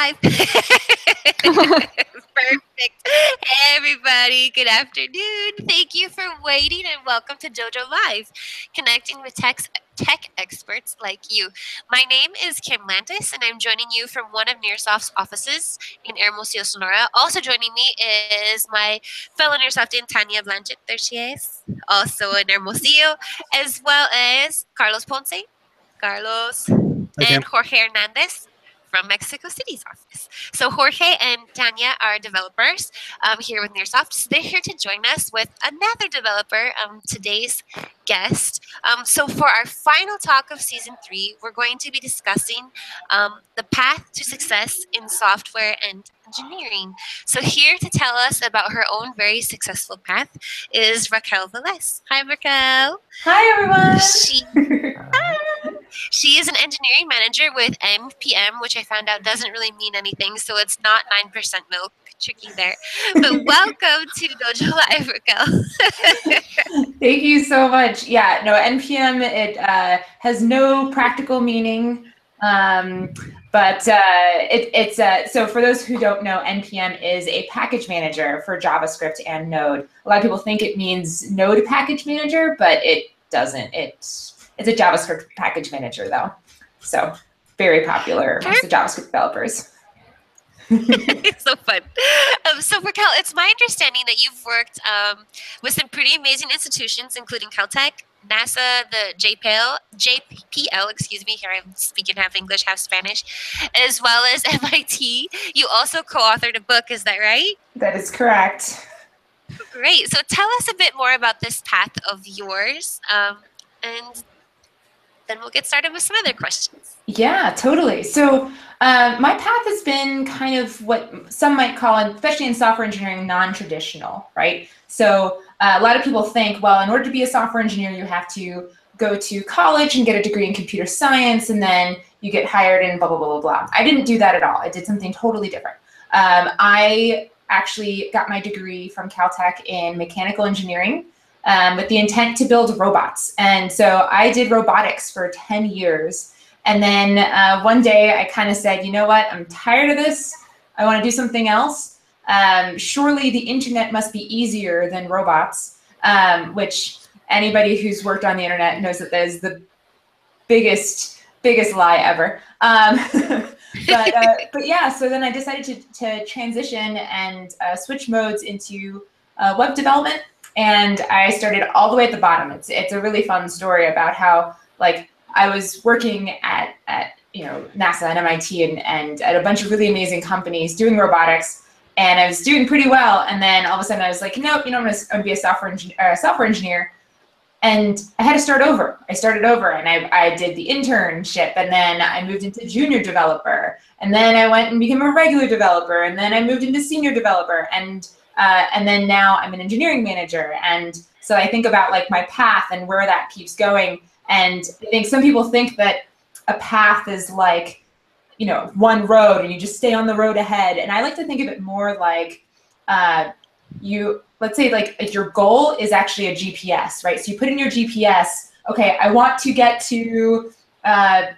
Live. Perfect. Hey, everybody. Good afternoon. Thank you for waiting and welcome to DojoLIVE, connecting with tech experts like you. My name is Kim Lantis, and I'm joining you from one of Nearsoft's offices in Hermosillo, Sonora. Also joining me is my fellow Nearsoftian, Tanya Blanchett. There she is, also in Hermosillo, as well as Carlos Ponce, Carlos, and Jorge Hernandez from Mexico City's office. So Jorge and Tanya are developers here with Nearsoft. So they're here to join us with another developer, today's guest. So for our final talk of season 3, we're going to be discussing the path to success in software and engineering. So here to tell us about her own very successful path is Raquel Vélez. Hi, Raquel. Hi, everyone. She is an engineering manager with NPM, which I found out doesn't really mean anything, so it's not 9% milk. Tricky there. But welcome to DojoLIVE, Raquel. Thank you so much. Yeah, no, NPM, it has no practical meaning, but so for those who don't know, NPM is a package manager for JavaScript and Node. A lot of people think it means Node package manager, but it doesn't. It's a JavaScript package manager, though. So very popular amongst the JavaScript developers. It's so fun. So Raquel, it's my understanding that you've worked with some pretty amazing institutions, including Caltech, NASA, the JPL, excuse me, here I'm speaking half English, half Spanish, as well as MIT. You also co-authored a book, is that right? That is correct. Great. So tell us a bit more about this path of yours, and then we'll get started with some other questions. Yeah, totally. So my path has been kind of what some might call, especially in software engineering, non-traditional, right? So a lot of people think, well, in order to be a software engineer, you have to go to college and get a degree in computer science, and then you get hired and blah, blah, blah, blah, blah. I didn't do that at all. I did something totally different. I actually got my degree from Caltech in mechanical engineering, with the intent to build robots. And so I did robotics for 10 years. And then one day I kind of said, you know what, I'm tired of this. I want to do something else. Surely the internet must be easier than robots, which anybody who's worked on the internet knows that that is the biggest lie ever. But yeah, so then I decided to transition and switch modes into web development. And I started all the way at the bottom. It's a really fun story about how, like, I was working at NASA and MIT and at a bunch of really amazing companies doing robotics, and I was doing pretty well. And then all of a sudden I was like, nope, I'm going to be a software engineer. And I had to start over. I started over, and I did the internship, and then I moved into junior developer, and then I went and became a regular developer, and then I moved into senior developer, and then now I'm an engineering manager. And so I think about like my path and where that keeps going. And I think some people think that a path is like, one road and you just stay on the road ahead. And I like to think of it more like let's say like if your goal is actually a GPS, right? So you put in your GPS, okay, I want to get to, a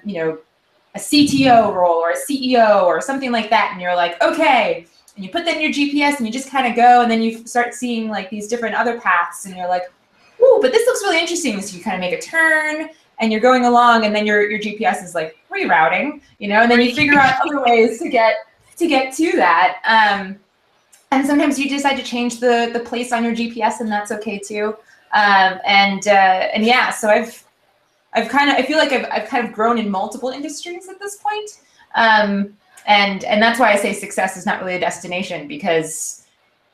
CTO role or a CEO or something like that. And you're like, okay. And you put that in your GPS and you just kind of go, and then you start seeing like these different other paths, and you're like, ooh, but this looks really interesting. So you kind of make a turn and you're going along, and then your GPS is like rerouting, and then you figure out other ways to get to that. And sometimes you decide to change the place on your GPS, and that's okay too. And yeah, so I feel like I've kind of grown in multiple industries at this point. And that's why I say success is not really a destination, because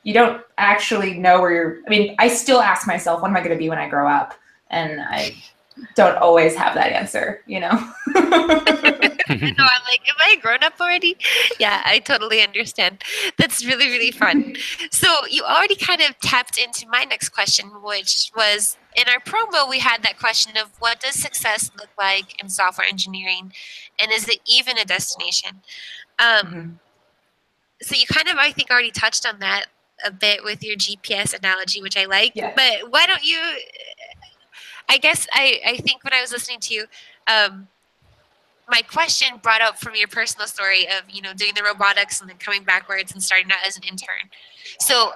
you don't actually know where I still ask myself, what am I going to be when I grow up? And I don't always have that answer, No, I'm like, am I grown up already? Yeah, I totally understand. That's really, really fun. So you already kind of tapped into my next question, which was, in our promo, we had that question of what does success look like in software engineering, and is it even a destination? So you kind of, I think, already touched on that a bit with your GPS analogy, which I like. Yeah. But why don't you, I guess I think when I was listening to you, my question brought up from your personal story of, you know, doing the robotics and then coming backwards and starting out as an intern. So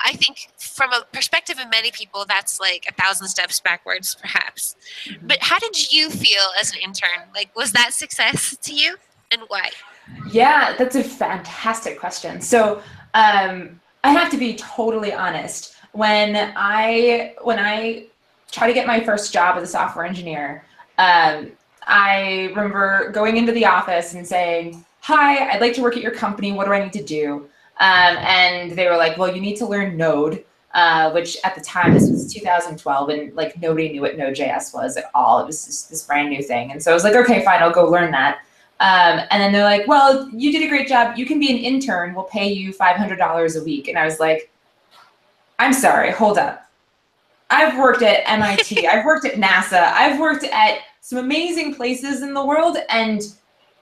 I think from a perspective of many people, that's like 1,000 steps backwards, perhaps. But how did you feel as an intern? Like, was that success to you, and why? Yeah, that's a fantastic question. So I have to be totally honest. When I try to get my first job as a software engineer, I remember going into the office and saying, "Hi, I'd like to work at your company. What do I need to do?" And they were like, "Well, you need to learn Node," which at the time, this was 2012, and like nobody knew what Node.js was at all. It was just this brand new thing. And so I was like, "Okay, fine, I'll go learn that." And then they're like, "Well, you did a great job. You can be an intern. We'll pay you $500 a week." And I was like, "I'm sorry, hold up. I've worked at MIT. I've worked at NASA. I've worked at some amazing places in the world, and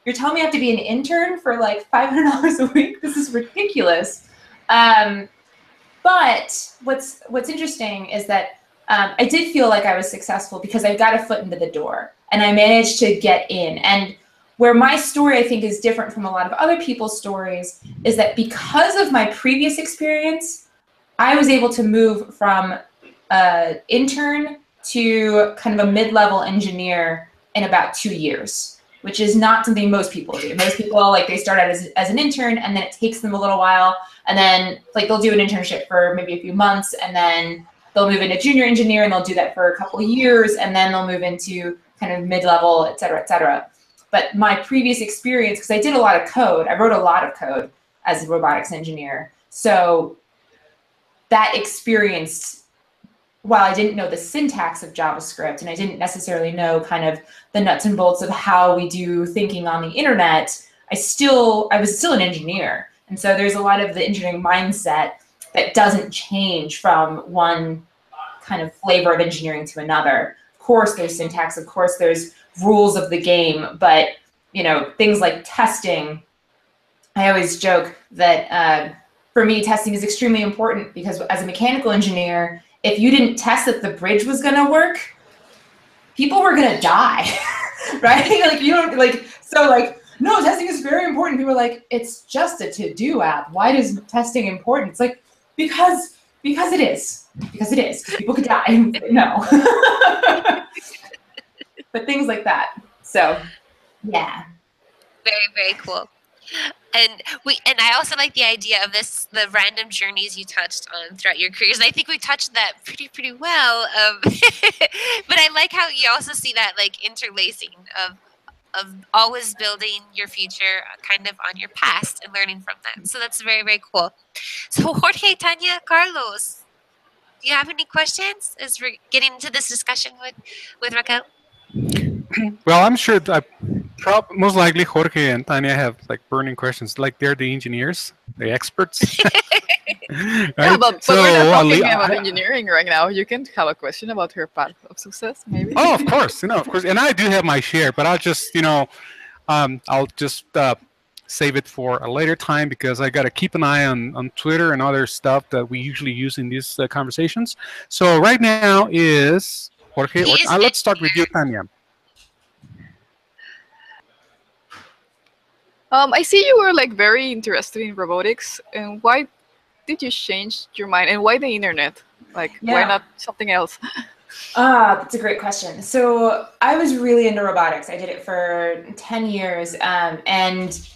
you're telling me I have to be an intern for like $500 a week? This is ridiculous." But what's interesting is that I did feel like I was successful because I got a foot into the door and I managed to get in. And where my story, I think, is different from a lot of other people's stories is that because of my previous experience, I was able to move from intern to kind of a mid-level engineer in about 2 years, which is not something most people do. Most people, like, they start out as an intern, and then it takes them a little while, and then like they'll do an internship for maybe a few months, and then they'll move into junior engineer, and they'll do that for a couple of years, and then they'll move into kind of mid-level, et cetera, et cetera. But my previous experience, because I did a lot of code, I wrote a lot of code as a robotics engineer. So that experience, while I didn't know the syntax of JavaScript and I didn't necessarily know kind of the nuts and bolts of how we do thinking on the internet, I was still an engineer. And so there's a lot of the engineering mindset that doesn't change from one kind of flavor of engineering to another. Of course, there's syntax, of course, there's rules of the game, but you know, things like testing, I always joke that for me, testing is extremely important because as a mechanical engineer, if you didn't test that the bridge was going to work, people were going to die, right? Like, you don't, like, so like, no, testing is very important. People are like, it's just a to-do app. Why is testing important? It's like, because it is. Because it is. Because people could die. No. But things like that. So, yeah. Very, very cool. And I also like the idea of the random journeys you touched on throughout your careers. And I think we touched that pretty well. But I like how you also see that like interlacing of always building your future kind of on your past and learning from that. So that's very, very cool. So Jorge, Tanya, Carlos, do you have any questions as we're getting into this discussion with Raquel? Well, I'm sure that most likely Jorge and Tanya have like burning questions, like they're the engineers, the experts. Right? Yeah, but So, we're not talking about engineering right now. You can have a question about her path of success, maybe. Oh, of course, of course, and I do have my share, but I'll just, I'll just save it for a later time because I got to keep an eye on Twitter and other stuff that we usually use in these conversations. So right now is Jorge. Let's start with you, Tanya. I see you were like very interested in robotics, and why did you change your mind, and why the internet? Like, why not something else? That's a great question. So I was really into robotics. I did it for 10 years, and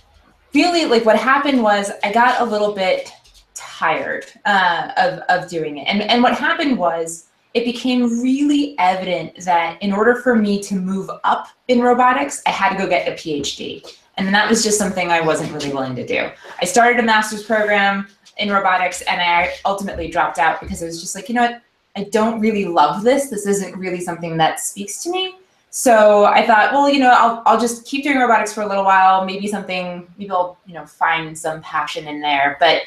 really, like, what happened was I got a little bit tired of doing it. And what happened was it became really evident that in order for me to move up in robotics, I had to go get a PhD. And that was just something I wasn't really willing to do. I started a master's program in robotics, and I ultimately dropped out because I was just like, you know what? I don't really love this. This isn't really something that speaks to me. So I thought, well, I'll just keep doing robotics for a little while. Maybe I'll, find some passion in there. But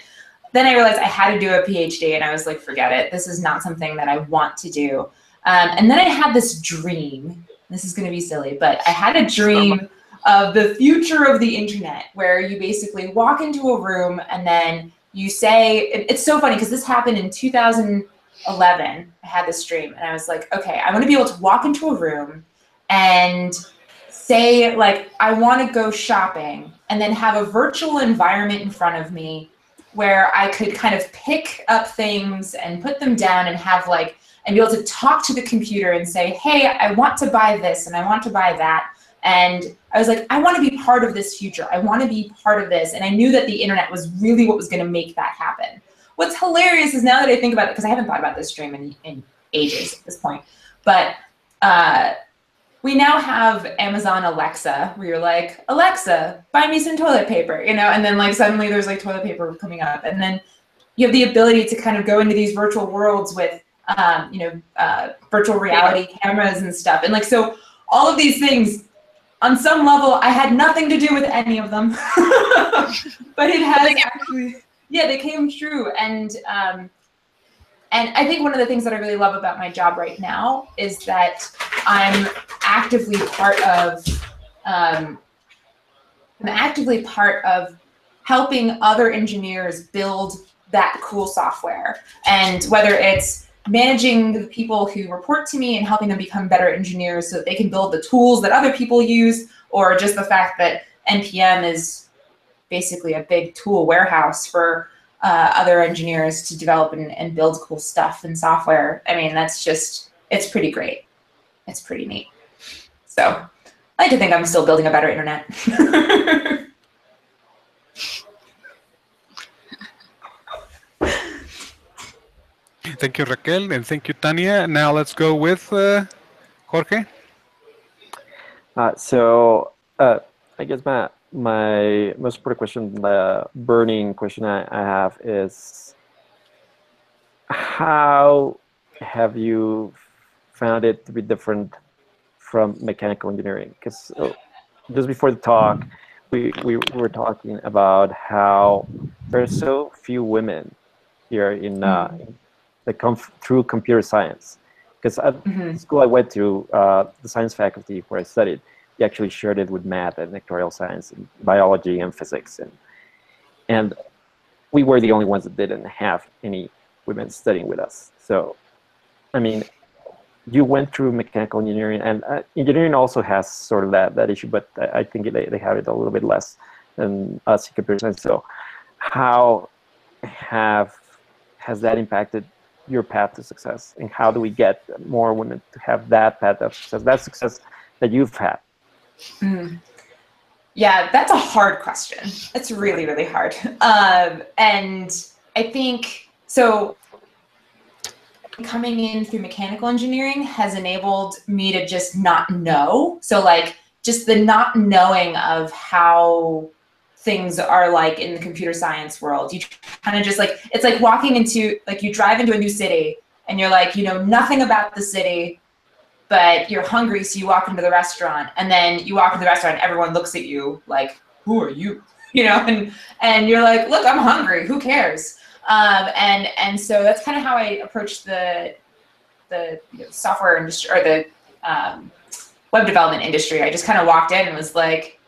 then I realized I had to do a PhD, and I was like, forget it. This is not something that I want to do. And then I had this dream. This is going to be silly, but I had a dream of the future of the internet, where you basically walk into a room and then you say, it's so funny because this happened in 2011. I had this dream, and I was like, okay, I want to be able to walk into a room and say like, I want to go shopping, and then have a virtual environment in front of me where I could kind of pick up things and put them down and have like, and be able to talk to the computer and say, hey, I want to buy this and I want to buy that. And I was like, I want to be part of this future. I want to be part of this. And I knew that the internet was really what was going to make that happen. What's hilarious is now that I think about it, because I haven't thought about this stream in ages at this point, but we now have Amazon Alexa, where you're like, Alexa, buy me some toilet paper, you know, and then like suddenly there's like toilet paper coming up. And then you have the ability to kind of go into these virtual worlds with, virtual reality cameras and stuff. And like, so all of these things, on some level, I had nothing to do with any of them, but it has actually, yeah, they came true. And I think one of the things that I really love about my job right now is that I'm actively part of helping other engineers build that cool software. And whether it's managing the people who report to me and helping them become better engineers so that they can build the tools that other people use, or just the fact that NPM is basically a big tool warehouse for other engineers to develop and build cool stuff and software. I mean, that's just, it's pretty great. It's pretty neat. So I like to think I'm still building a better internet. Thank you, Raquel, and thank you, Tania. Now let's go with Jorge. I guess my most important question, the burning question I have is, how have you found it to be different from mechanical engineering? Because just before the talk, we were talking about how there are so few women here in that come through computer science. Because at the school I went to, the science faculty where I studied, they actually shared it with math and vectorial science and biology and physics. And we were the only ones that didn't have any women studying with us. So, I mean, you went through mechanical engineering, and engineering also has sort of that issue, but I think they have it a little bit less than us in computer science. So how has that impacted your path to success, and how do we get more women to have that path of success, that success that you've had? Yeah, that's a hard question. It's really, really hard. And I think, so coming in through mechanical engineering has enabled me to just not know. So like just the not knowing of how things are like in the computer science world. You kind of just like, it's like walking into, like you drive into a new city and you're like, you know nothing about the city, but you're hungry, so you walk into the restaurant, and then you walk into the restaurant and everyone looks at you like, who are you? You know, and you're like, look, I'm hungry, who cares? And so that's kind of how I approached the software industry, or the web development industry. I just kind of walked in and was like,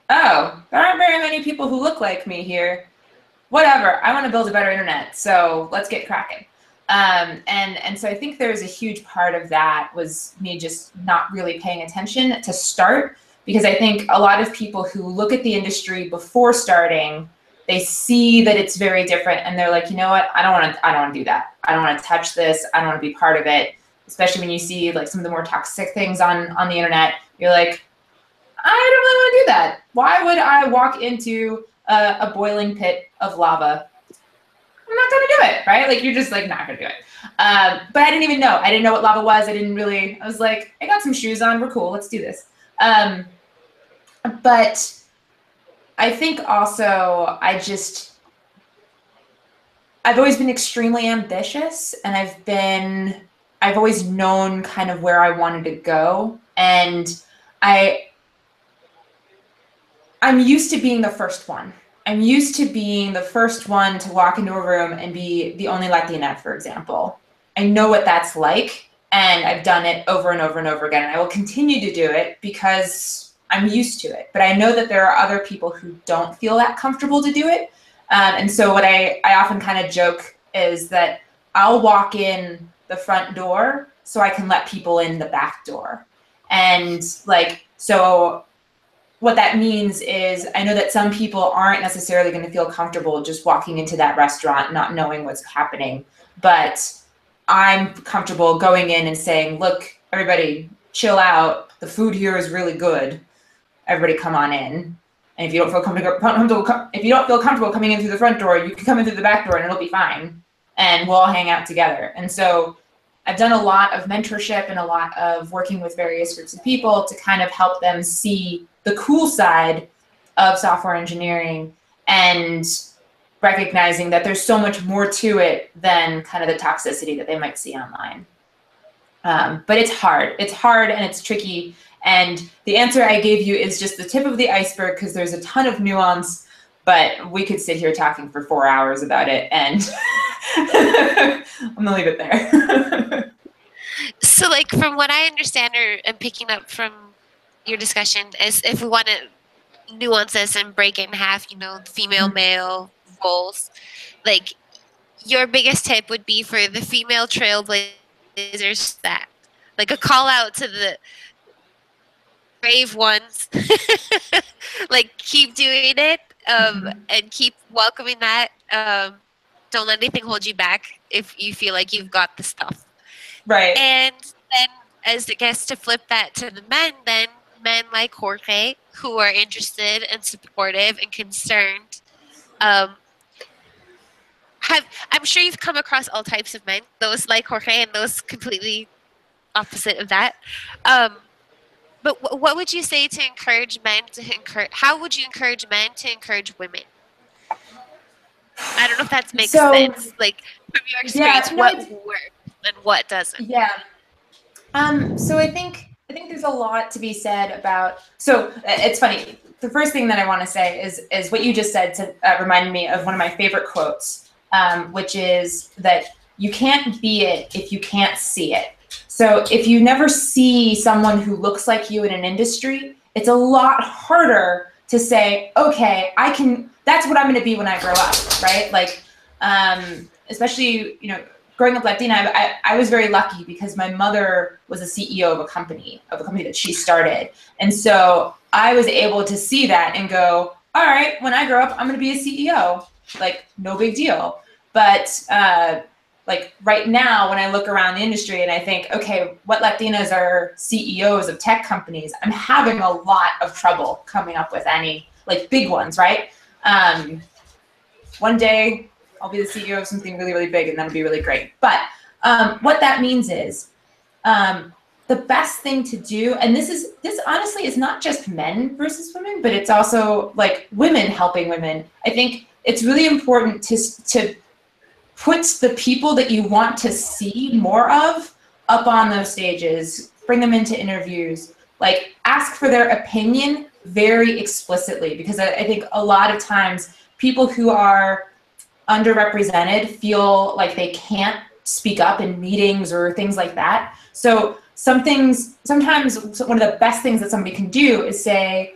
oh, there aren't very many people who look like me here. Whatever, I want to build a better internet, so let's get cracking. And so I think there's a huge part of that was me just not really paying attention to start, because I think a lot of people who look at the industry before starting, they see that it's very different, and they're like, you know what, I don't want to do that. I don't want to touch this. I don't want to be part of it. Especially when you see like some of the more toxic things on the internet, you're like, I don't really want to do that. Why would I walk into a boiling pit of lava? I'm not gonna do it, right? Like you're just like not gonna do it. But I didn't even know. I didn't know what lava was. I was like, I got some shoes on. We're cool. Let's do this. But I think also I've always been extremely ambitious, and I've always known kind of where I wanted to go, and I'm used to being the first one. I'm used to being the first one to walk into a room and be the only Latina, for example. I know what that's like, and I've done it over and over and over again, and I will continue to do it because I'm used to it. But I know that there are other people who don't feel that comfortable to do it. And so what I often kind of joke is that I'll walk in the front door so I can let people in the back door. And like, So what that means is I know that some people aren't necessarily going to feel comfortable just walking into that restaurant, not knowing what's happening. But I'm comfortable going in and saying, look, everybody, chill out. The food here is really good. Everybody come on in. And if you don't feel comfortable coming in through the front door, you can come in through the back door and it'll be fine. And we'll all hang out together. And so I've done a lot of mentorship and a lot of working with various groups of people to kind of help them see the cool side of software engineering and recognizing that there's so much more to it than kind of the toxicity that they might see online. But it's hard. It's hard and it's tricky. And the answer I gave you is just the tip of the iceberg because there's a ton of nuance, but we could sit here talking for 4 hours about it, and I'm gonna leave it there. So like from what I understand or am picking up from your discussion is if we want to nuance this and break it in half, you know, female, male roles, like your biggest tip would be for the female trailblazers that like a call out to the brave ones, like keep doing it and keep welcoming that. Don't let anything hold you back if you feel like you've got the stuff. Right. And then as it gets to flip that to the men, then men like Jorge who are interested and supportive and concerned. I'm sure you've come across all types of men, those like Jorge and those completely opposite of that. But what would you say to encourage men to encourage? How would you encourage men to encourage women? I don't know if that makes sense. Like from your experience, what works and what doesn't? Yeah. So I think there's a lot to be said about. So it's funny. The first thing that I want to say is what you just said to reminded me of one of my favorite quotes, which is that you can't be it if you can't see it. So if you never see someone who looks like you in an industry, it's a lot harder to say, okay, that's what I'm going to be when I grow up, right? Like, especially, you know, growing up Latina, I was very lucky because my mother was a CEO of a company that she started. And so I was able to see that and go, all right, when I grow up, I'm going to be a CEO, like no big deal. But, like right now, when I look around the industry and I think, okay, what Latinas are CEOs of tech companies, I'm having a lot of trouble coming up with any like big ones, right? One day I'll be the CEO of something really, really big and that'll be really great. But what that means is the best thing to do, and this honestly is not just men versus women, but it's also like women helping women. I think it's really important to put the people that you want to see more of up on those stages, bring them into interviews, like ask for their opinion very explicitly, because I think a lot of times people who are underrepresented feel like they can't speak up in meetings or things like that. So sometimes one of the best things that somebody can do is say,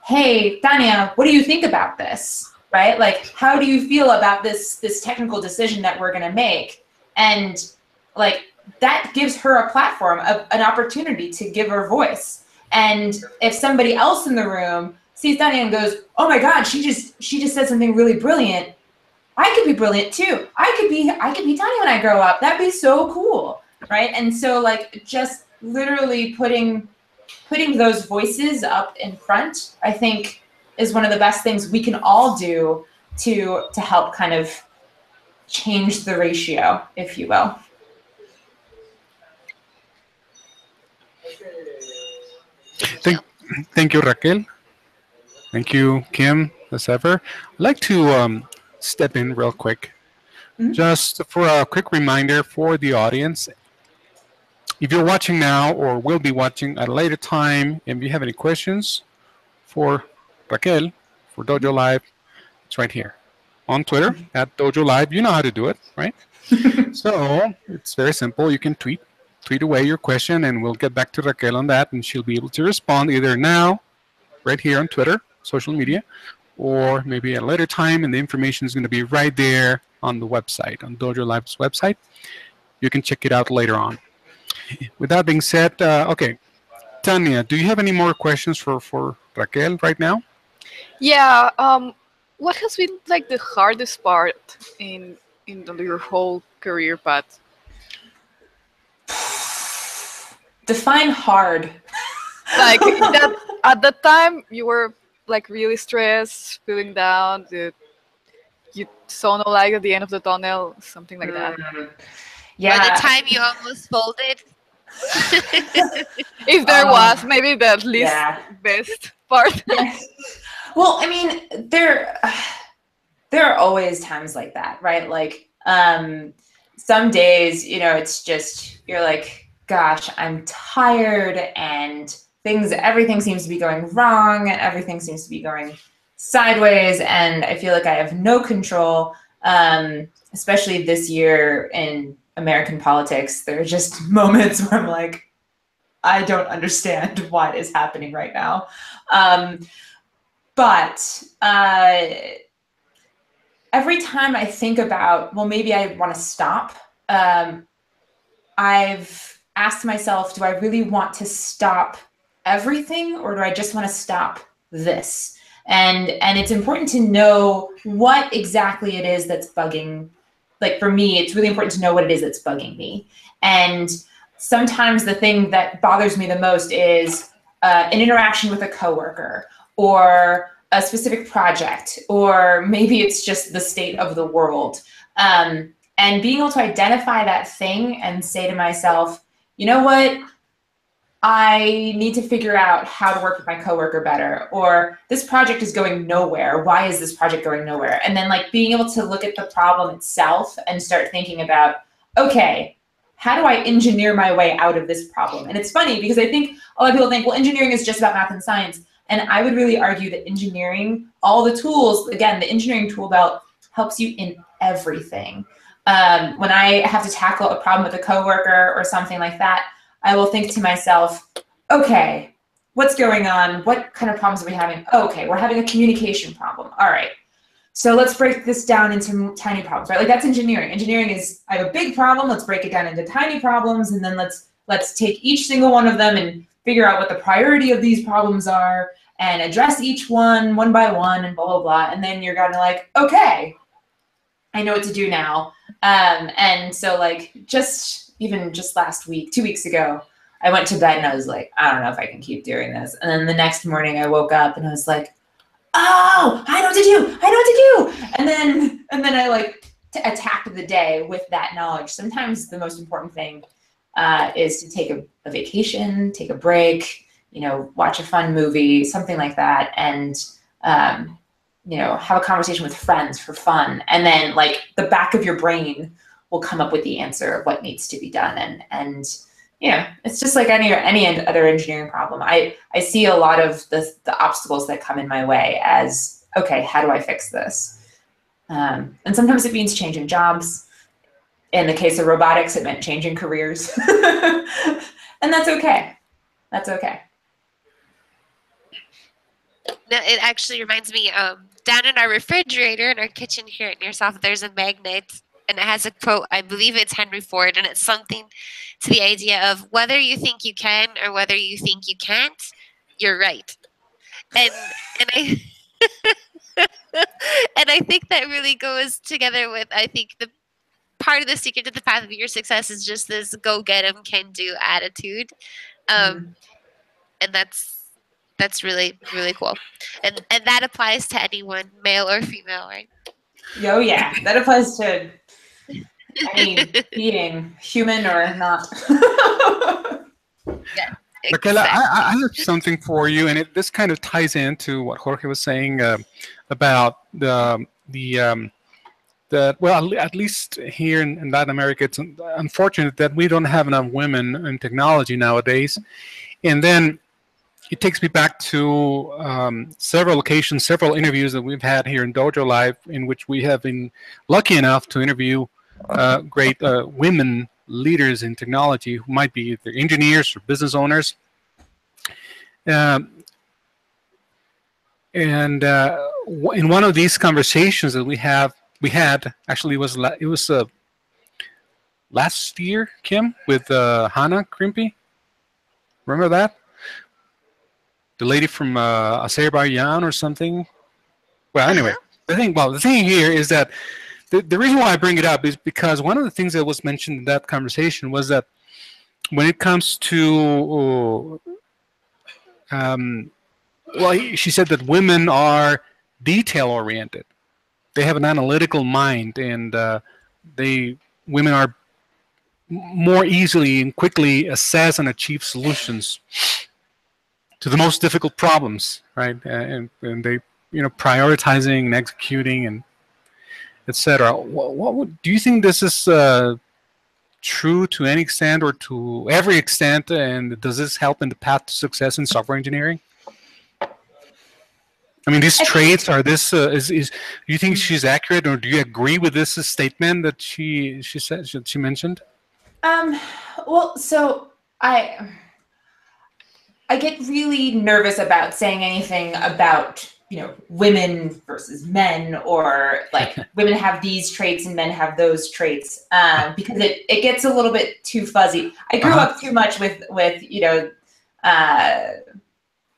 hey, Tania, what do you think about this? Right? Like, how do you feel about this technical decision that we're going to make? And like, that gives her a platform, an opportunity to give her voice. And if somebody else in the room sees Tania and goes, oh my God, she just said something really brilliant. I could be brilliant too. I could be Tania when I grow up. That'd be so cool. Right? And so like, just literally putting those voices up in front, I think, is one of the best things we can all do to help kind of change the ratio, if you will. Thank you, Raquel. Thank you, Kim, as ever. I'd like to step in real quick. Just for a quick reminder for the audience, if you're watching now or will be watching at a later time, and if you have any questions for Raquel, for DojoLIVE, it's right here on Twitter at DojoLIVE. You know how to do it, right? So it's very simple. You can tweet away your question, and we'll get back to Raquel on that, and she'll be able to respond either now, right here on Twitter, social media, or maybe at a later time, and the information is going to be right there on the website, on DojoLIVE's website. You can check it out later on. With that being said, okay, Tanya, do you have any more questions for Raquel right now? Yeah. What has been like the hardest part in your whole career path? Define hard. Like that at the time you were like really stressed, feeling down. You saw no light at the end of the tunnel, something like that. Or the Yeah. time you almost folded. If there was, maybe the least Yeah. best part. Yes. Well, I mean, there are always times like that, right? Like some days, it's just you're like, gosh, I'm tired and everything seems to be going wrong and everything seems to be going sideways and I feel like I have no control. Especially this year in American politics, there are just moments where I'm like, I don't understand what is happening right now. But every time I think about, well, maybe I want to stop, I've asked myself, do I really want to stop everything or do I just want to stop this? And it's important to know what exactly it is that's bugging. Like for me, it's really important to know what it is that's bugging me. And sometimes the thing that bothers me the most is an interaction with a coworker or a specific project, or maybe it's just the state of the world. And being able to identify that thing and say to myself, you know what? I need to figure out how to work with my coworker better, or this project is going nowhere. Why is this project going nowhere? And then like being able to look at the problem itself and start thinking about, okay, how do I engineer my way out of this problem? And it's funny because I think a lot of people think, well, engineering is just about math and science. And I would really argue that engineering, all the tools, again, the engineering tool belt helps you in everything. When I have to tackle a problem with a coworker or something like that, I will think to myself, okay, what's going on? What kind of problems are we having? Okay, we're having a communication problem. All right. So let's break this down into tiny problems, right? Like that's engineering. Engineering is, I have a big problem, let's break it down into tiny problems, and then let's take each single one of them and figure out what the priority of these problems are and address each one by one and blah, blah, blah. And then you're gonna like, okay, I know what to do now. And so like even just last week, 2 weeks ago, I went to bed and I was like, I don't know if I can keep doing this. And then the next morning I woke up and I was like, oh, I know what to do. I know what to do. And then I like attacked the day with that knowledge. Sometimes the most important thing is to take a vacation, take a break, watch a fun movie, something like that. And, have a conversation with friends for fun. And then like the back of your brain will come up with the answer of what needs to be done. And it's just like any other engineering problem. I see a lot of the obstacles that come in my way as, okay, how do I fix this? And sometimes it means changing jobs. In the case of robotics, it meant changing careers. And that's okay. That's okay. No, it actually reminds me, down in our refrigerator in our kitchen here at Nearsoft, there's a magnet, and it has a quote. I believe it's Henry Ford, and it's something to the idea of whether you think you can or whether you think you can't, you're right. And I and I think that really goes together with, I think, the part of the secret to the path of your success is just this go get 'em, can do attitude. And that's really, really cool. And that applies to anyone, male or female, right? Oh yeah, that applies to any being, human or not. Yeah. Raquel, I have something for you, and this kind of ties into what Jorge was saying about the well, at least here in Latin America, it's unfortunate that we don't have enough women in technology nowadays. And then it takes me back to several occasions, several interviews that we've had here in DojoLIVE, in which we have been lucky enough to interview great women leaders in technology who might be either engineers or business owners. And in one of these conversations that we had actually it was last year, Kim, with Hannah Crimpy. Remember that? the lady from Azerbaijan or something. Well, anyway, Uh-huh. the thing here is that the reason why I bring it up is because one of the things that was mentioned in that conversation was that when it comes to well, she said that women are detail oriented. They have an analytical mind, and they women are more easily and quickly assess and achieve solutions to the most difficult problems, right? And they, prioritizing and executing and etc. Do you think this is true to any extent or to every extent? And does this help in the path to success in software engineering? I mean, these I think, traits are this is. Do you think she's accurate, or do you agree with this statement that she mentioned? well, so I get really nervous about saying anything about, women versus men, or like women have these traits and men have those traits, because it gets a little bit too fuzzy. I grew up too much with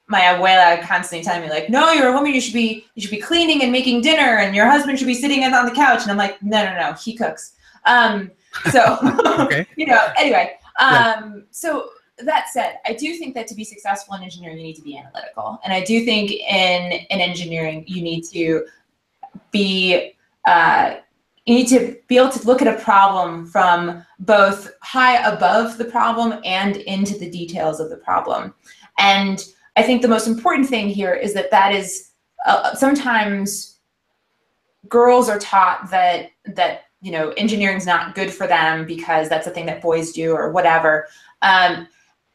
my abuela constantly telling me, like, no, you're a woman, you should be cleaning and making dinner, and your husband should be sitting on the couch. And I'm like, no, he cooks. So Okay. anyway, Yeah. so that said, I do think that to be successful in engineering, you need to be analytical. And I do think in engineering, you need to be able to look at a problem from both high above the problem and into the details of the problem. And I think the most important thing here is that is sometimes girls are taught that engineering is not good for them because that's a thing that boys do or whatever.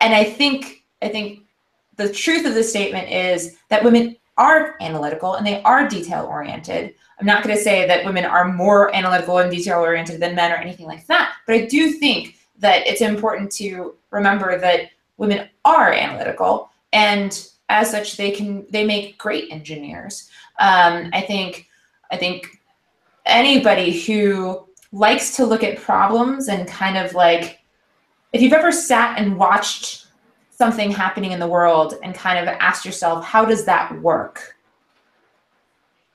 And I think the truth of the statement is that women are analytical and they are detail oriented. I'm not going to say that women are more analytical and detail oriented than men or anything like that, but I do think that it's important to remember that women are analytical, and as such, they make great engineers. I think anybody who likes to look at problems and kind of like, if you've ever sat and watched something happening in the world and kind of asked yourself, how does that work?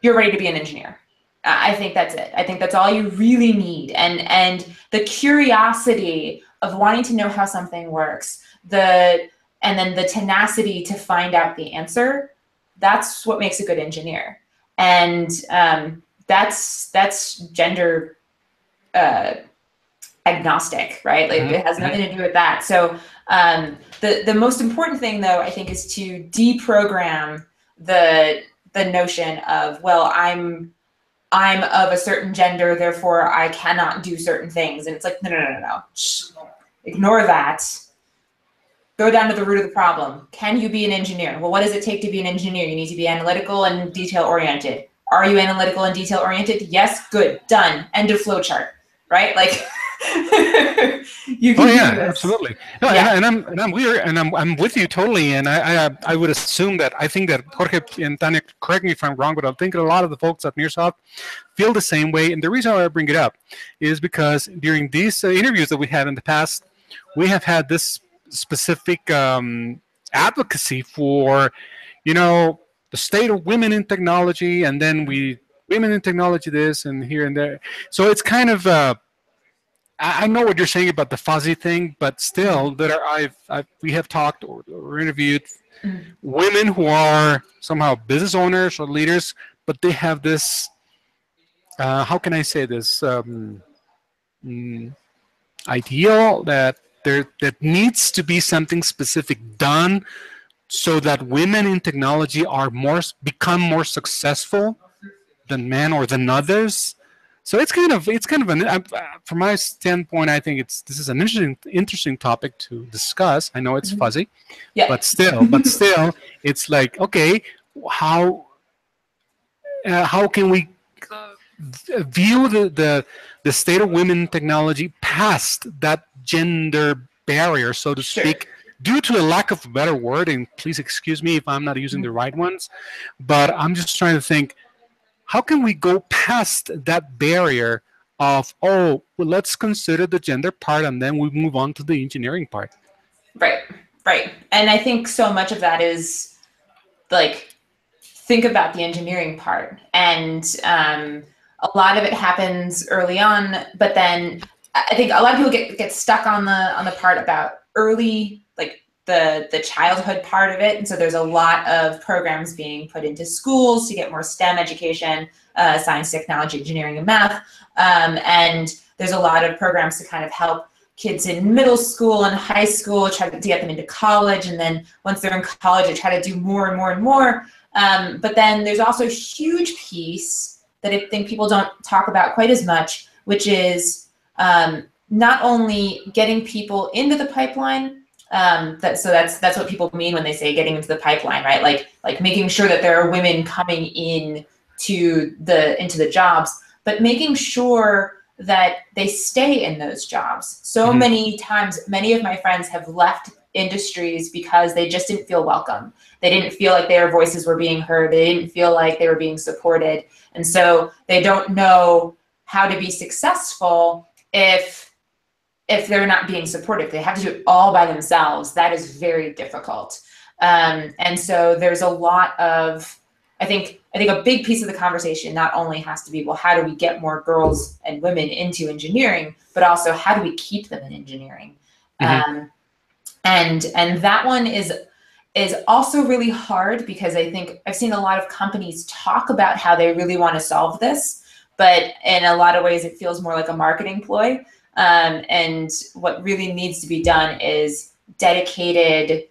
You're ready to be an engineer. I think that's it. I think that's all you really need. And the curiosity of wanting to know how something works, and then the tenacity to find out the answer, that's what makes a good engineer. And that's gender agnostic, right? Like it has nothing to do with that. So the most important thing, though, I think, is to deprogram the notion of, well, I'm of a certain gender, therefore I cannot do certain things. And it's like, no. Shh. Ignore that. Go down to the root of the problem. Can you be an engineer? Well, what does it take to be an engineer? You need to be analytical and detail oriented. Are you analytical and detail oriented? Yes, good, done. End of flow chart, right? Like you can do this. Absolutely. No, Yeah. and I'm with you totally. And I would assume that I think that Jorge and Tania, correct me if I'm wrong, but I think a lot of the folks at Nearsoft feel the same way. And the reason why I bring it up is because during these interviews that we had in the past, we have had this specific advocacy for, the state of women in technology, and then women in technology this and here and there. So it's kind of I know what you're saying about the fuzzy thing, but still, we have talked or interviewed women who are somehow business owners or leaders, but they have this. How can I say this? Ideal that that needs to be something specific done so that women in technology become more successful than men or than others. So it's kind of an from my standpoint, I think this is an interesting topic to discuss. I know it's fuzzy, Yeah. but still, it's like, okay, how can we view the state of women in technology past that gender barrier, so to speak, due to a lack of a better word, and please excuse me if I'm not using the right ones, but I'm just trying to think, how can we go past that barrier of, well, let's consider the gender part and then we move on to the engineering part? Right. And I think so much of that is like think about the engineering part. And a lot of it happens early on, but then I think a lot of people get stuck on the part about early, like the childhood part of it. And so there's a lot of programs being put into schools to get more STEM education, science, technology, engineering, and math. And there's a lot of programs to kind of help kids in middle school and high school, try to get them into college. And then once they're in college, they try to do more and more and more. But then there's also a huge piece that I think people don't talk about quite as much, which is not only getting people into the pipeline, that's what people mean when they say getting into the pipeline, right? Like making sure that there are women coming into the jobs, but making sure that they stay in those jobs. So many times, many of my friends have left industries because they just didn't feel welcome. They didn't feel like their voices were being heard. They didn't feel like they were being supported. And so they don't know how to be successful if they're not being supported. They have to do it all by themselves. That is very difficult. And so there's a lot of, I think a big piece of the conversation not only has to be, well, how do we get more girls and women into engineering, but also how do we keep them in engineering? And that one is also really hard, because I think I've seen a lot of companies talk about how they really want to solve this, but in a lot of ways it feels more like a marketing ploy. And what really needs to be done is dedicated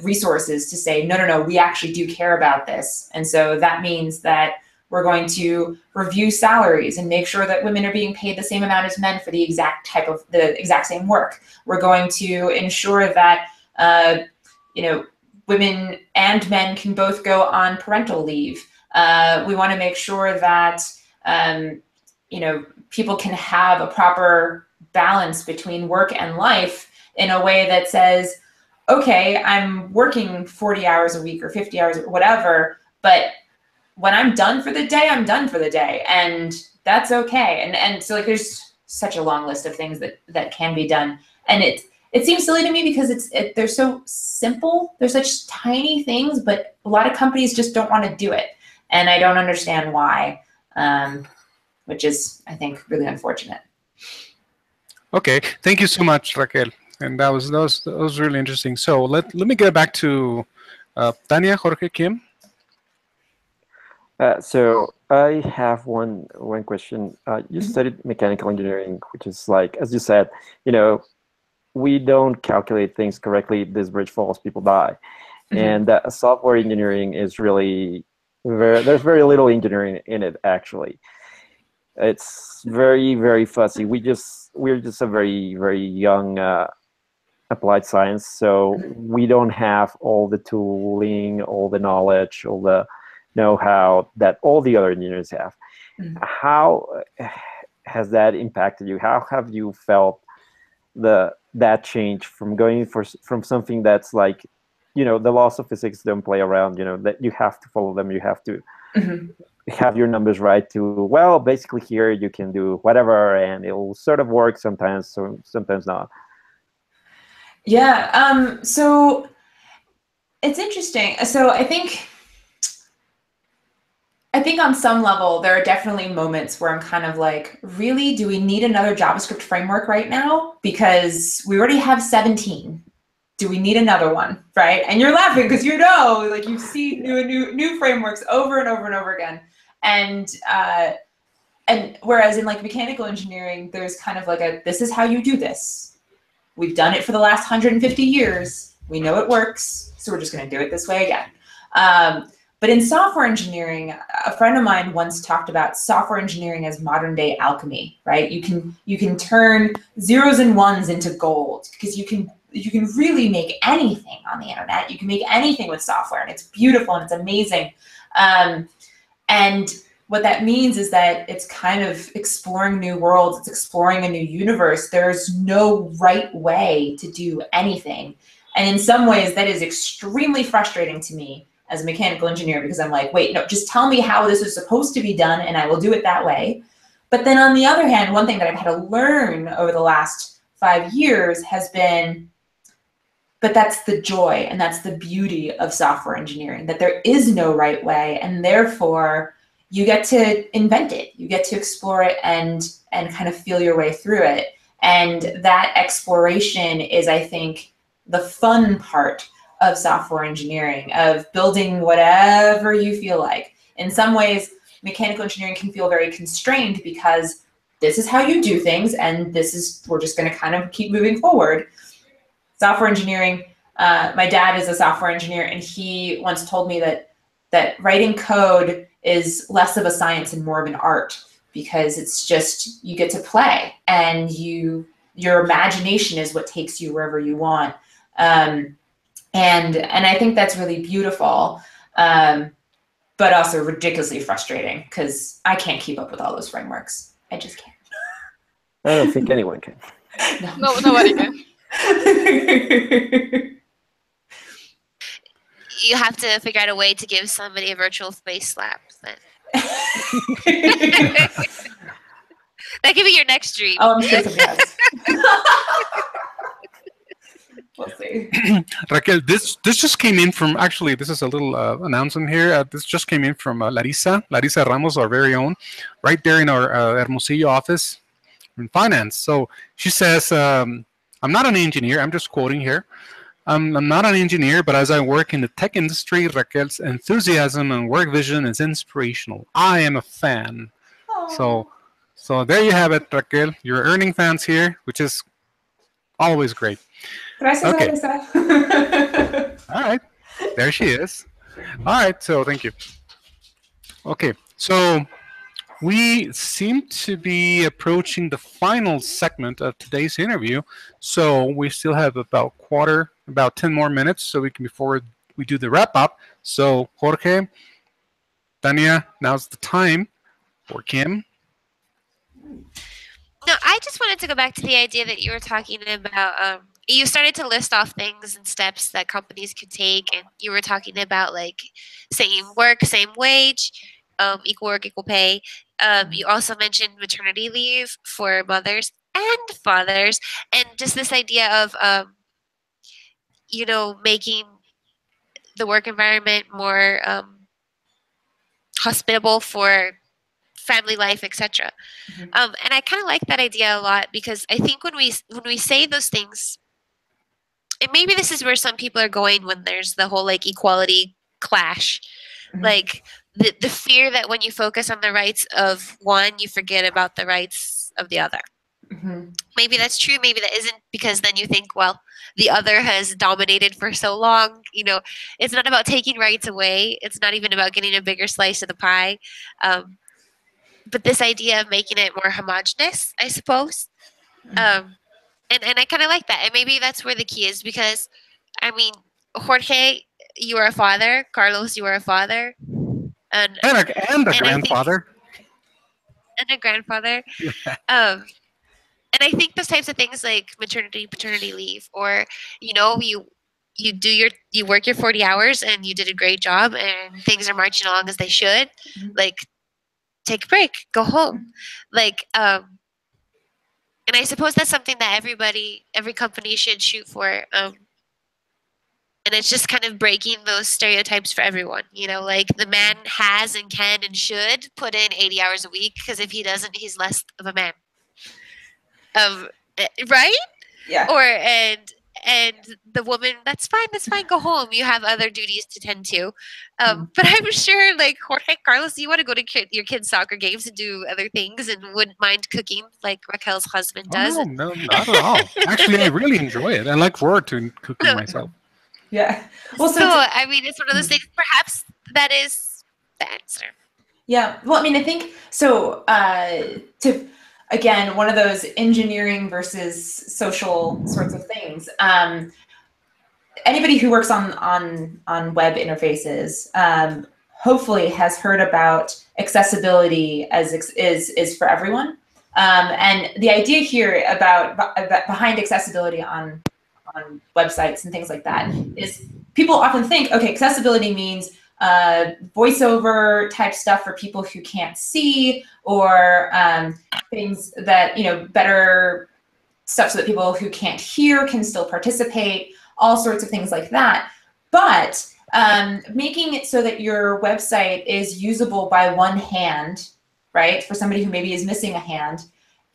resources to say, no, we actually do care about this. And so that means that we're going to review salaries and make sure that women are being paid the same amount as men for the exact same work. We're going to ensure that women and men can both go on parental leave. We want to make sure that people can have a proper balance between work and life in a way that says, okay, I'm working 40 hours a week or 50 hours, or whatever, but when I'm done for the day, I'm done for the day, and that's okay. And so like there's such a long list of things that can be done, and it seems silly to me because they're so simple. They're such tiny things, but a lot of companies just don't want to do it, and I don't understand why, which is, I think, really unfortunate. Okay, thank you so much, Raquel. And that was really interesting. So let me get back to Tania, Jorge, Kim. So I have one question. You studied mechanical engineering, which is like, as you said, we don't calculate things correctly. This bridge falls, people die. And software engineering is really there's very little engineering in it, actually. It's very, very fuzzy. We're just a very, very young applied science, so we don't have all the tooling, all the knowledge, all the know-how that all the other engineers have. How has that impacted you? How have you felt that change from going from something that's like, the laws of physics don't play around, that you have to follow them, you have to have your numbers right to, well, basically here you can do whatever and it'll sort of work sometimes, so sometimes not. Yeah, so it's interesting. So I think on some level, there are definitely moments where I'm kind of like, really, do we need another JavaScript framework right now? Because we already have 17. Do we need another one, right? And you're laughing because like you see new frameworks over and over and over again. And whereas in like mechanical engineering, there's kind of like this is how you do this. We've done it for the last 150 years. We know it works, so we're just going to do it this way again. But in software engineering, a friend of mine once talked about software engineering as modern day alchemy, right? You can turn zeros and ones into gold, because you can really make anything on the internet. You can make anything with software, and it's beautiful and it's amazing. And what that means is that it's kind of exploring new worlds. It's exploring a new universe. There's no right way to do anything. And in some ways, that is extremely frustrating to me as a mechanical engineer, because I'm like, wait, no, just tell me how this is supposed to be done and I will do it that way. But then on the other hand, one thing that I've had to learn over the last 5 years has been but that's the joy and that's the beauty of software engineering, that there is no right way, and therefore you get to invent it, you get to explore it and kind of feel your way through it. And that exploration is, I think, the fun part of software engineering, of building whatever you feel like. In some ways, mechanical engineering can feel very constrained because this is how you do things, and we're just going to kind of keep moving forward. Software engineering, my dad is a software engineer, and he once told me that writing code is less of a science and more of an art, because it's just, you get to play, and your imagination is what takes you wherever you want. And I think that's really beautiful, but also ridiculously frustrating, because I can't keep up with all those frameworks. I just can't. I don't think anyone can. No, nobody can. You have to figure out a way to give somebody a virtual face slap. Then. That could be your next dream. Oh, I'm sure somebody has. We'll see. Raquel, this just came in from, actually, this is a little announcement here. This just came in from Larissa Ramos, our very own, right there in our Hermosillo office in finance. So she says, I'm not an engineer. I'm just quoting here. I'm not an engineer, but as I work in the tech industry, Raquel's enthusiasm and work vision is inspirational. I am a fan. Aww. So there you have it, Raquel. You're earning fans here, which is always great. Gracias, Okay. Larissa. All right. There she is. All right. So thank you. Okay. So we seem to be approaching the final segment of today's interview. So we still have about 10 more minutes so before we do the wrap up. So Jorge, Tania, now's the time for Kim. No, I just wanted to go back to the idea that you were talking about. You started to list off things and steps that companies could take, and you were talking about like same work, same wage, equal work, equal pay. You also mentioned maternity leave for mothers and fathers, and just this idea of making the work environment more hospitable for family life, etc. Mhm. And I kind of like that idea a lot, because I think when we say those things, and maybe this is where some people are going when there's the whole like equality clash, Mhm. like the fear that when you focus on the rights of one, you forget about the rights of the other. Mhm. Maybe that's true, maybe that isn't, because then you think, well, the other has dominated for so long. It's not about taking rights away. It's not even about getting a bigger slice of the pie. But this idea of making it more homogenous, I suppose. And I kind of like that. And maybe that's where the key is, because, I mean, Jorge, you are a father. Carlos, you are a father. And a and grandfather. And a grandfather. And I think those types of things like maternity, paternity leave, or, you work your 40 hours and you did a great job and things are marching along as they should. Mhm. Like, take a break, go home. Like, and I suppose that's something that every company should shoot for. And it's just kind of breaking those stereotypes for everyone. Like the man has and can and should put in 80 hours a week, because if he doesn't, he's less of a man. Right? Yeah. And the woman, that's fine, go home. You have other duties to tend to. But I'm sure, like, Jorge, Carlos, you want to go to your kids' soccer games and do other things and wouldn't mind cooking like Raquel's husband does. Oh, no, not at all. Actually, I really enjoy it. I look forward to cooking myself. Yeah. Well, So I mean, it's one of those things. Perhaps that is the answer. Yeah. Well, I mean, I think so. Again, one of those engineering versus social sorts of things. Anybody who works on web interfaces hopefully has heard about accessibility as is for everyone. And the idea here about behind accessibility on websites and things like that is people often think, okay, accessibility means voiceover type stuff for people who can't see, or things that, better stuff so that people who can't hear can still participate. all sorts of things like that. But making it so that your website is usable by one hand, right, for somebody who maybe is missing a hand,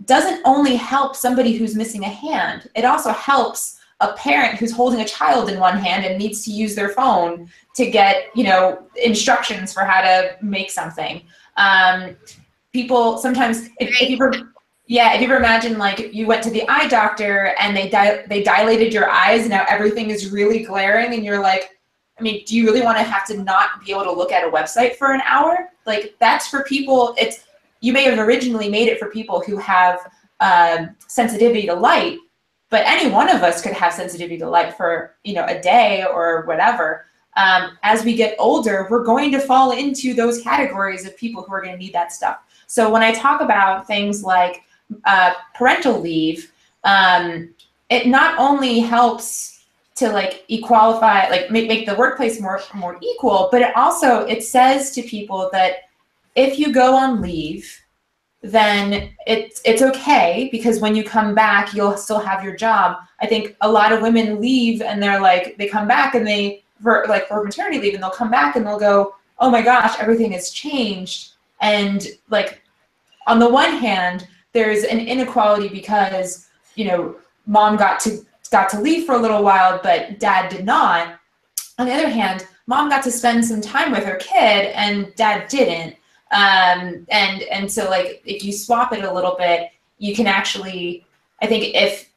doesn't only help somebody who's missing a hand, it also helps a parent who's holding a child in one hand and needs to use their phone to get, you know, instructions for how to make something. People sometimes, if you ever imagine, like, you went to the eye doctor and they dilated your eyes, and now everything is really glaring, and you're like, I mean, do you really want to have to not be able to look at a website for an hour? Like, that's for people. You may have originally made it for people who have sensitivity to light, but any one of us could have sensitivity to light for, you know, a day or whatever. As we get older, we're going to fall into those categories of people who are going to need that stuff. So when I talk about things like parental leave, it not only helps to like equalify, like make the workplace more equal, but it says to people that if you go on leave, then it's okay, because when you come back, you'll still have your job. I think a lot of women leave and they're like, they come back and for maternity leave, and they'll come back and they'll go, oh my gosh, everything has changed. And like, on the one hand, there's an inequality because, you know, mom got to leave for a little while, but dad did not. On the other hand, mom got to spend some time with her kid and dad didn't. And so, like, if you swap it a little bit, you can actually, I think if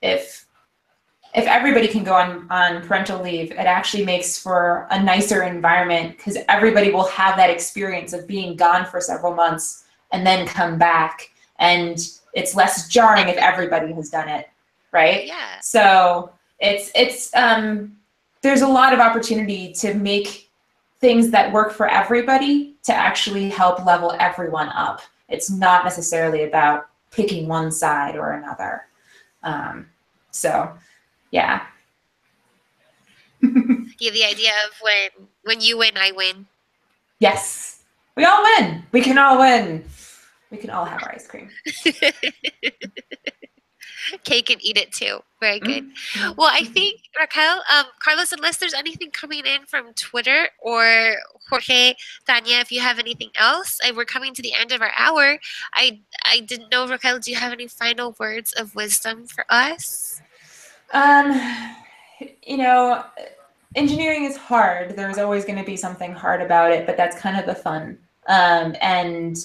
everybody can go on parental leave, it actually makes for a nicer environment, because everybody will have that experience of being gone for several months and then come back, and it's less jarring if everybody has done it, right? Yeah. So it's there's a lot of opportunity to make things that work for everybody to actually help level everyone up. It's not necessarily about picking one side or another. So, yeah. Yeah, the idea of when you win, I win. Yes, we all win. We can all win. We can all have our ice cream. Cake and eat it too. Very good. Well, I think, Raquel, Carlos, unless there's anything coming in from Twitter, or Jorge, Tanya, if you have anything else, we're coming to the end of our hour. I didn't know, Raquel, do you have any final words of wisdom for us? You know, engineering is hard. There's always going to be something hard about it, but that's kind of the fun. And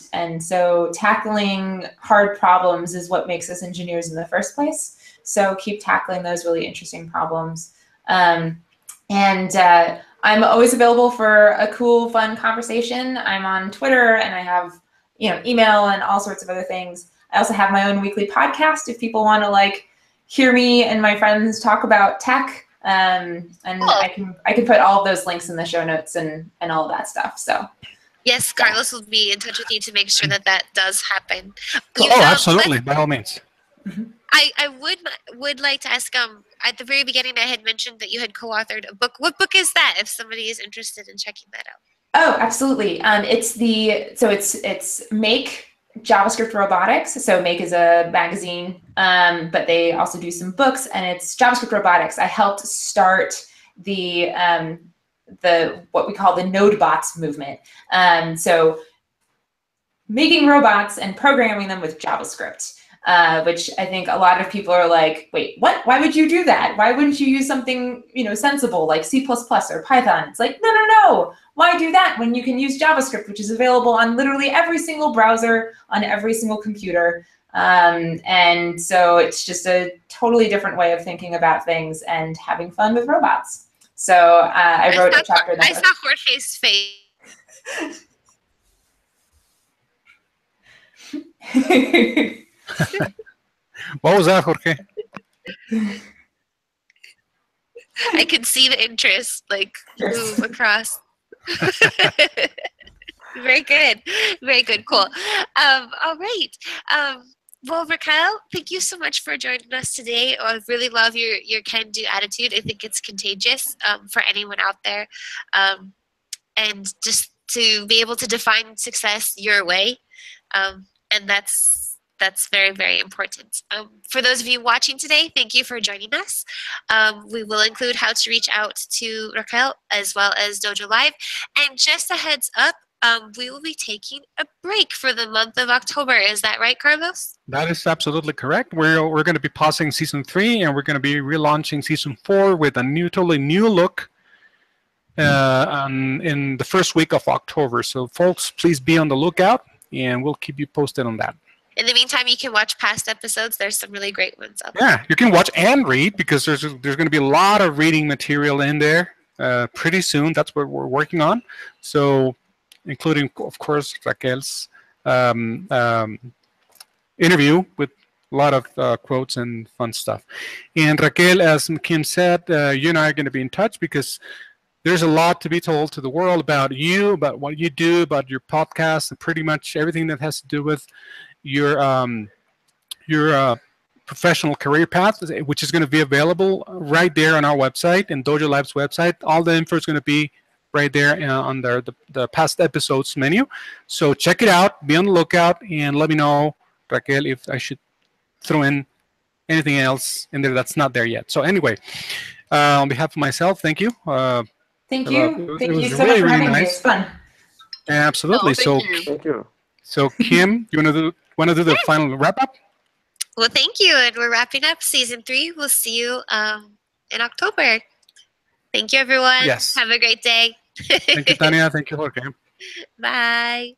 so tackling hard problems is what makes us engineers in the first place. So keep tackling those really interesting problems. And I'm always available for a cool, fun conversation. I'm on Twitter, and I have, you know, email and all sorts of other things. I also have my own weekly podcast if people want to like hear me and my friends talk about tech. And cool. I can put all of those links in the show notes and all of that stuff. So. Yes, Carlos will be in touch with you to make sure that does happen. Cool. Oh, absolutely, by all means. I would like to ask, at the very beginning I had mentioned that you had co-authored a book. What book is that, if somebody is interested in checking that out? Oh, absolutely. It's Make JavaScript Robotics. So Make is a magazine, but they also do some books, and it's JavaScript Robotics. I helped start the what we call the NodeBots movement. So making robots and programming them with JavaScript, which I think a lot of people are like, wait, what? Why would you do that? Why wouldn't you use something, you know, sensible like C++ or Python? It's like, no. Why do that when you can use JavaScript, which is available on literally every single browser, on every single computer? And so it's just a totally different way of thinking about things and having fun with robots. So I wrote a chapter in that. I saw Jorge's face. What was that, Jorge? I could see the interest like move across. Very good. Very good. Cool. All right. Well, Raquel, thank you so much for joining us today. I really love your can-do attitude. I think it's contagious for anyone out there. And just to be able to define success your way. And that's That's very, very important. For those of you watching today, thank you for joining us. We will include how to reach out to Raquel as well as DojoLIVE. And just a heads up, we will be taking a break for the month of October. Is that right, Carlos? That is absolutely correct. We're going to be pausing season 3, and we're going to be relaunching season 4 with a totally new look in the first week of October. So, folks, please be on the lookout, and we'll keep you posted on that. In the meantime, you can watch past episodes. There's some really great ones up there. Yeah, you can watch and read, because there's going to be a lot of reading material in there pretty soon. That's what we're working on. So, including, of course, Raquel's interview with a lot of quotes and fun stuff. And Raquel, as Kim said, you and I are going to be in touch, because there's a lot to be told to the world about you, about what you do, about your podcast, and pretty much everything that has to do with your professional career path, which is going to be available right there on our website and DojoLIVE's website. All the info is going to be right there under the past episodes menu. So check it out, be on the lookout, and let me know, Raquel, if I should throw in anything else in there that's not there yet. So anyway, on behalf of myself, thank you. Thank you. It Thank was you so really, much for really having me. nice. It's fun. Absolutely. No, thank you. Thank you. So Kim, you want to do the final wrap up? Well, thank you. And we're wrapping up season 3. We'll see you in October. Thank you, everyone. Yes. Have a great day. Thank you, Tania. Thank you, Jorge. Bye.